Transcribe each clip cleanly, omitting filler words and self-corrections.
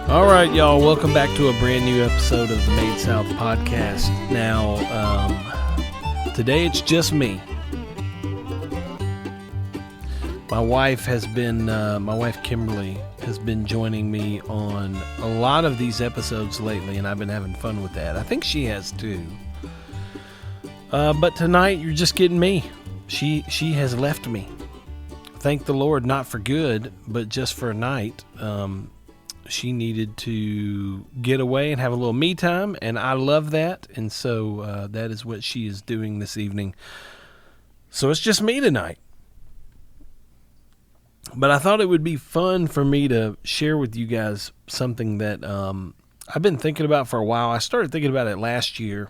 All right, y'all, welcome back to a brand new episode of the Made South podcast. Now, today it's just me. My wife Kimberly has been joining me on a lot of these episodes lately, and I've been having fun with that. I think she has too. But tonight you're just getting me. She has left me. Thank the Lord, not for good, but just for a night. She needed to get away and have a little me time, and I love that. And so that is what she is doing this evening. So it's just me tonight. But I thought it would be fun for me to share with you guys something that I've been thinking about for a while. I started thinking about it last year.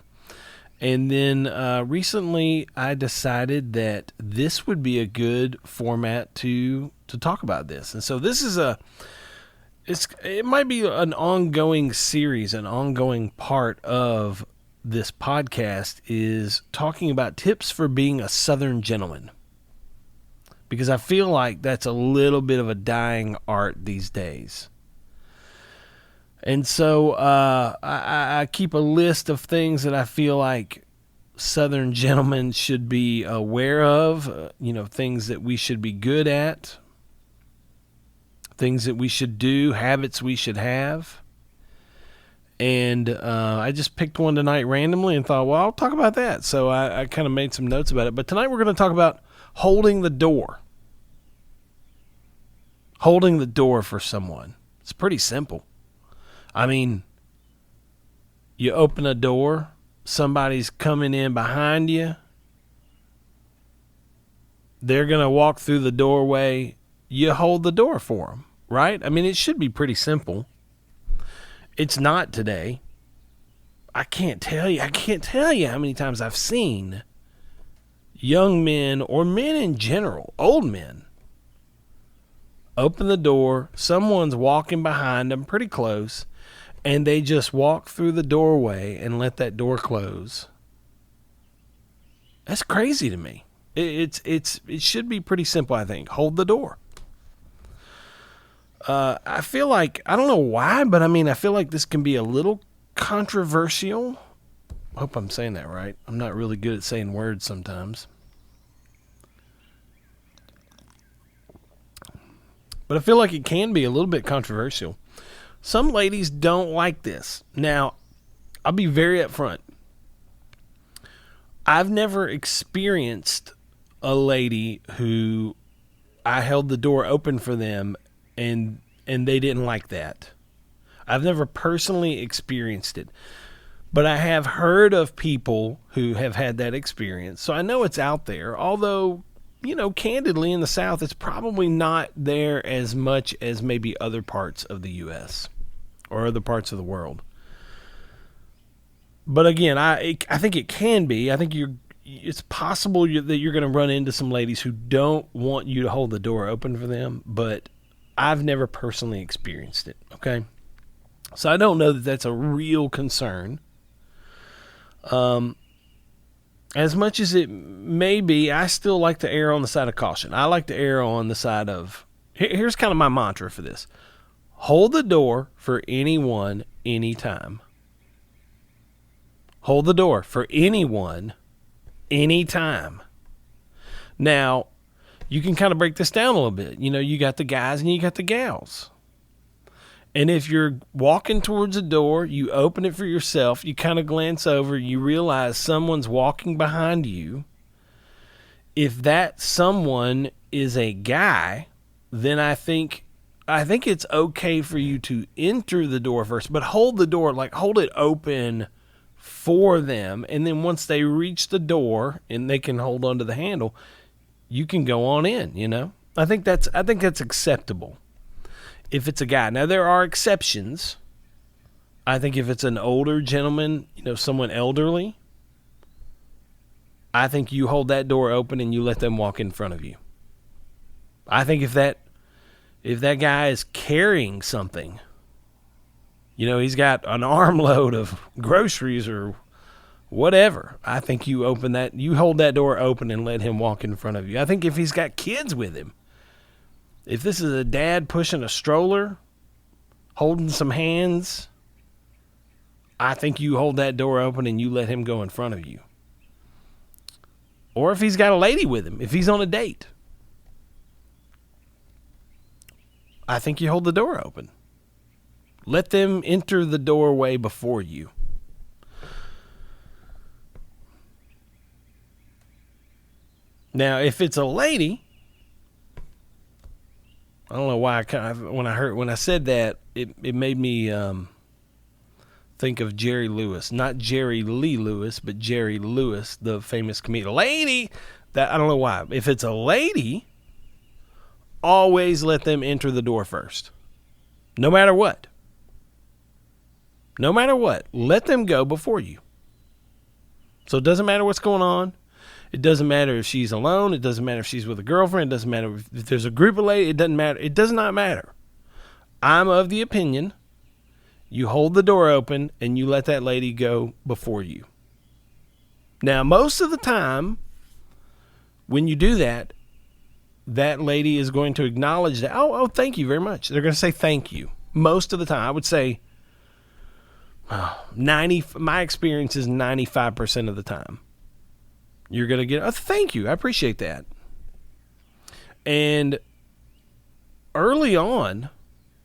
And then recently I decided that this would be a good format to talk about this. And so this is it might be an ongoing series, an ongoing part of this podcast is talking about tips for being a Southern gentleman. Because I feel like that's a little bit of a dying art these days. And so I keep a list of things that I feel like Southern gentlemen should be aware of, things that we should be good at, things that we should do, habits we should have. And I just picked one tonight randomly and thought, well, I'll talk about that. So I kind of made some notes about it. But tonight we're going to talk about holding the door. Holding the door for someone. It's pretty simple. I mean, you open a door, somebody's coming in behind you. They're going to walk through the doorway. You hold the door for them, right? I mean, it should be pretty simple. It's not today. I can't tell you how many times I've seen young men or men in general, old men, open the door, someone's walking behind them pretty close, and they just walk through the doorway and let that door close. That's crazy to me. It should be pretty simple, I think. Hold the door. I feel like, I don't know why, but I feel like this can be a little controversial. I hope I'm saying that right. I'm not really good at saying words sometimes. But I feel like it can be a little bit controversial. Some ladies don't like this. Now, I'll be very upfront. I've never experienced a lady who I held the door open for them and they didn't like that. I've never personally experienced it. But I have heard of people who have had that experience. So I know it's out there, although candidly in the South, it's probably not there as much as maybe other parts of the U.S. or other parts of the world. But again, I think it can be. I think it's possible that you're going to run into some ladies who don't want you to hold the door open for them, but I've never personally experienced it, okay? So I don't know that that's a real concern. As much as it may be, I still like to err on the side of caution. I like to err on the side of, here's kind of my mantra for this. Hold the door for anyone, anytime. Hold the door for anyone, anytime. Now, you can kind of break this down a little bit. You got the guys and you got the gals. And if you're walking towards a door, you open it for yourself, you kind of glance over, you realize someone's walking behind you. If that someone is a guy, then I think it's okay for you to enter the door first, but hold the door, hold it open for them. And then once they reach the door and they can hold onto the handle, you can go on in, I think that's acceptable. If it's a guy. Now, there are exceptions. I think if it's an older gentleman, someone elderly, I think you hold that door open and you let them walk in front of you. I think if that guy is carrying something, he's got an armload of groceries or whatever, I think you hold that door open and let him walk in front of you. I think if he's got kids with him, if this is a dad pushing a stroller, holding some hands, I think you hold that door open and you let him go in front of you. Or if he's got a lady with him, if he's on a date, I think you hold the door open. Let them enter the doorway before you. Now, if it's a lady, I don't know why when I said that, it made me think of Jerry Lewis, not Jerry Lee Lewis, but Jerry Lewis, the famous comedian. Lady, that I don't know why. If it's a lady, always let them enter the door first, no matter what. No matter what, let them go before you. So it doesn't matter what's going on. It doesn't matter if she's alone. It doesn't matter if she's with a girlfriend. It doesn't matter if there's a group of ladies. It doesn't matter. It does not matter. I'm of the opinion you hold the door open and you let that lady go before you. Now, most of the time, when you do that, that lady is going to acknowledge that. Oh, thank you very much. They're going to say thank you. Most of the time, I would say my experience is 95% of the time. You're going to get, oh, thank you. I appreciate that. And early on,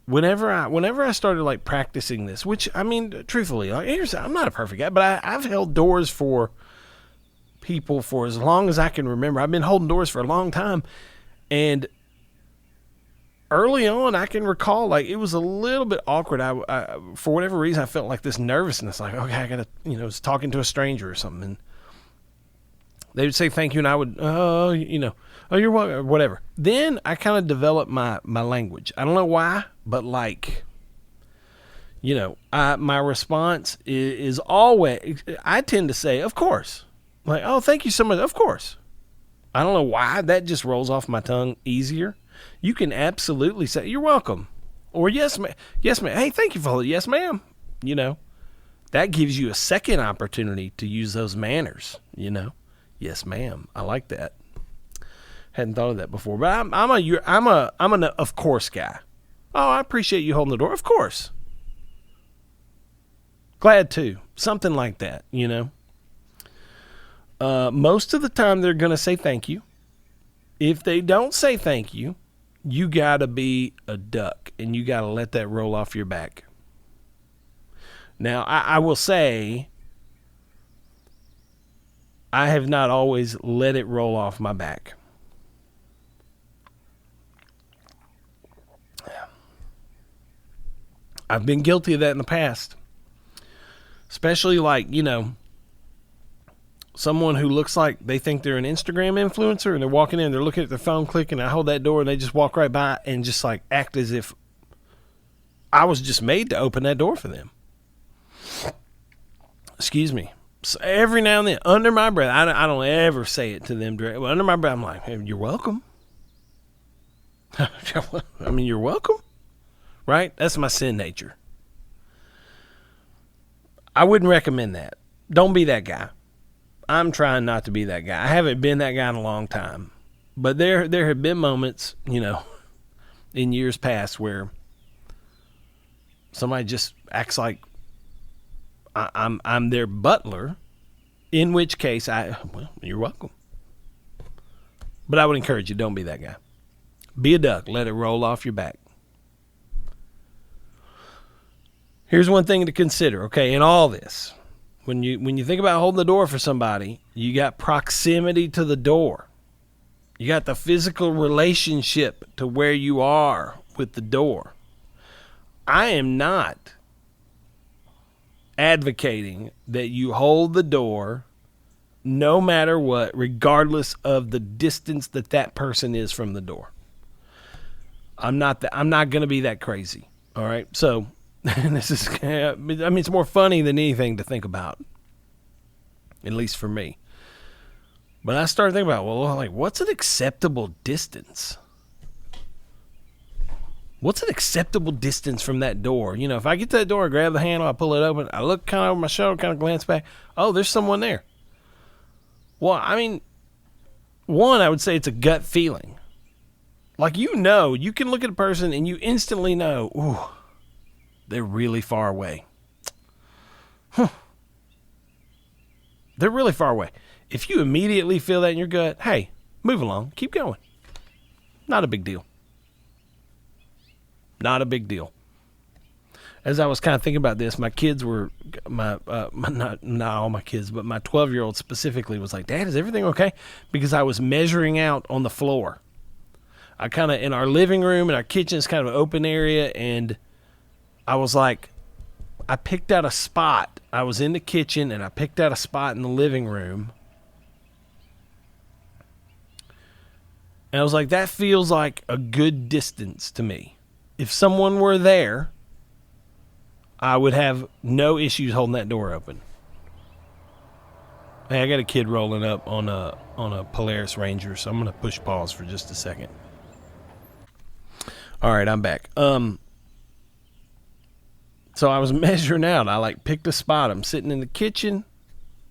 whenever I started like practicing this, which I mean, truthfully, like, I'm not a perfect guy, but I've held doors for people for as long as I can remember. I've been holding doors for a long time. And early on, I can recall, like, it was a little bit awkward. I for whatever reason, I felt like this nervousness, like, okay, I got to, was talking to a stranger or something. And they would say thank you, and I would, oh, you're welcome, or whatever. Then I kind of developed my language. I don't know why, but like, my response is always, I tend to say, of course. Like, oh, thank you so much, of course. I don't know why, that just rolls off my tongue easier. You can absolutely say, you're welcome. Or yes, ma'am. Yes, ma'am. Hey, thank you for it. Yes, ma'am. That gives you a second opportunity to use those manners, Yes, ma'am. I like that. Hadn't thought of that before, but I'm an of course guy. Oh, I appreciate you holding the door. Of course. Glad to. Something like that, Most of the time they're going to say thank you. If they don't say thank you, you got to be a duck and you got to let that roll off your back. Now, I will say, I have not always let it roll off my back. I've been guilty of that in the past. Especially like, someone who looks like they think they're an Instagram influencer and they're walking in, they're looking at their phone, clicking, I hold that door and they just walk right by and just like act as if I was just made to open that door for them. Excuse me. So every now and then, under my breath, I don't ever say it to them directly. Under my breath, I'm like, hey, you're welcome. I mean, you're welcome. Right? That's my sin nature. I wouldn't recommend that. Don't be that guy. I'm trying not to be that guy. I haven't been that guy in a long time. But there have been moments, in years past where somebody just acts like I'm their butler, in which case you're welcome. But I would encourage you, don't be that guy. Be a duck. Let it roll off your back. Here's one thing to consider, okay, in all this. When you think about holding the door for somebody, you got proximity to the door. You got the physical relationship to where you are with the door. I am not advocating that you hold the door no matter what, regardless of the distance that person is from the door. I'm not going to be that crazy. All right. So this is, it's more funny than anything to think about, at least for me. But I started thinking about, what's an acceptable distance? What's an acceptable distance from that door? If I get to that door, I grab the handle, I pull it open, I look kind of over my shoulder, kind of glance back. Oh, there's someone there. Well, one, I would say it's a gut feeling. Like, you can look at a person and you instantly know, ooh, They're really far away. They're really far away. If you immediately feel that in your gut, hey, move along. Keep going. Not a big deal. Not a big deal. As I was kind of thinking about this, my kids were, not all my kids, but my 12-year-old specifically was like, Dad, is everything okay? Because I was measuring out on the floor. I kind of, in our living room and our kitchen is kind of an open area, and I was like, I picked out a spot. I was in the kitchen, and I picked out a spot in the living room. And I was like, that feels like a good distance to me. If someone were there, I would have no issues holding that door open. Hey, I got a kid rolling up on a Polaris Ranger, so I'm going to push pause for just a second. All right, I'm back. So I was measuring out. I picked a spot. I'm sitting in the kitchen.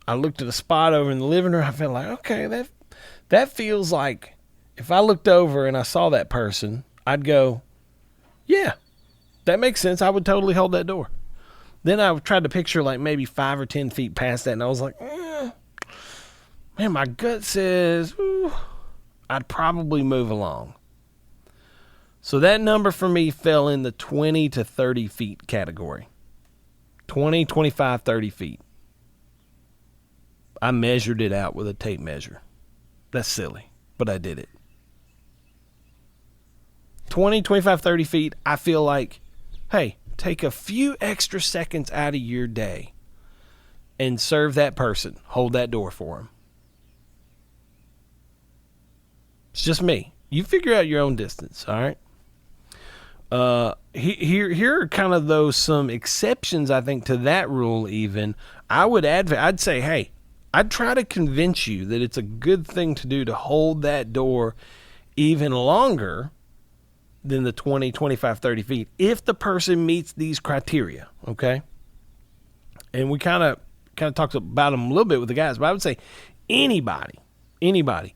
I looked at a spot over in the living room. I felt like, okay, that feels like if I looked over and I saw that person, I'd go, yeah, that makes sense. I would totally hold that door. Then I tried to picture maybe 5 or 10 feet past that, and I was like, man, my gut says I'd probably move along. So that number for me fell in the 20 to 30 feet category. 20, 25, 30 feet. I measured it out with a tape measure. That's silly, but I did it. 20, 25, 30 feet, I feel like, hey, take a few extra seconds out of your day and serve that person. Hold that door for them. It's just me. You figure out your own distance, all right? Here are kind of some exceptions, I think, to that rule even. I'd say, hey, I'd try to convince you that it's a good thing to do to hold that door even longer than the 20, 25, 30 feet if the person meets these criteria, okay? And we kind of talked about them a little bit with the guys, but I would say anybody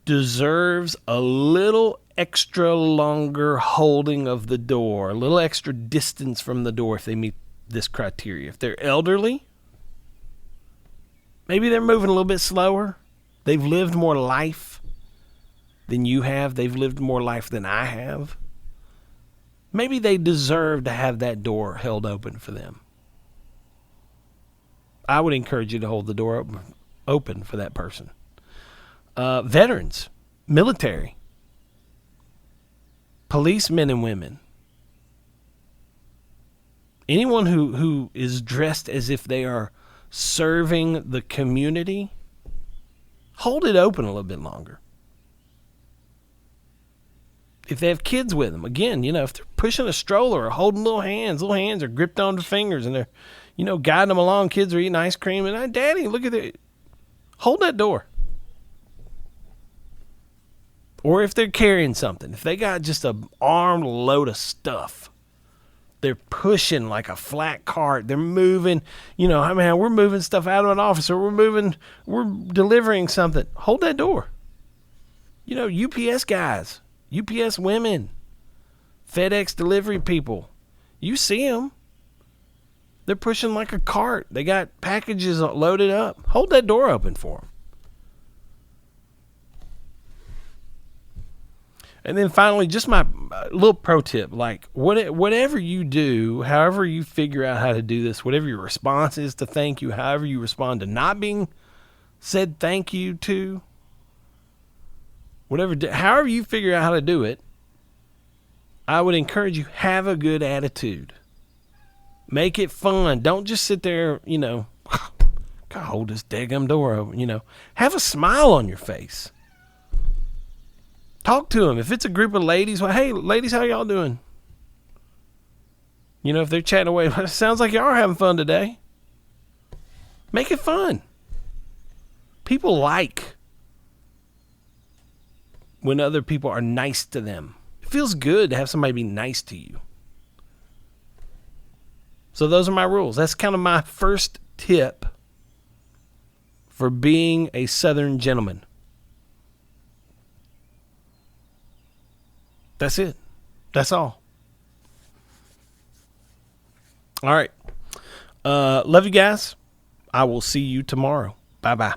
deserves a little extra longer holding of the door, a little extra distance from the door if they meet this criteria. If they're elderly, maybe they're moving a little bit slower. They've lived more life than you have. They've lived more life than I have. Maybe they deserve to have that door held open for them. I would encourage you to hold the door open for that person. Veterans, military, policemen and women, anyone who is dressed as if they are serving the community, hold it open a little bit longer. If they have kids with them, again, if they're pushing a stroller or holding little hands are gripped onto fingers and they're, guiding them along. Kids are eating ice cream and, Daddy, look at it. Hold that door. Or if they're carrying something, if they got just an armed load of stuff, they're pushing like a flat cart. They're moving, we're moving stuff out of an office or we're delivering something. Hold that door. UPS guys, UPS women, FedEx delivery people, you see them. They're pushing like a cart. They got packages loaded up. Hold that door open for them. And then finally, just my little pro tip, whatever you do, however you figure out how to do this, whatever your response is to thank you, however you respond to not being said thank you to, however you figure out how to do it, I would encourage you, have a good attitude. Make it fun. Don't just sit there, God, hold this daggum door open, Have a smile on your face. Talk to them. If it's a group of ladies, well, hey, ladies, how y'all doing? If they're chatting away, it sounds like y'all are having fun today. Make it fun. People like when other people are nice to them. It feels good to have somebody be nice to you. So those are my rules. That's kind of my first tip for being a Southern gentleman. That's it. That's all. All right. Love you guys. I will see you tomorrow. Bye bye.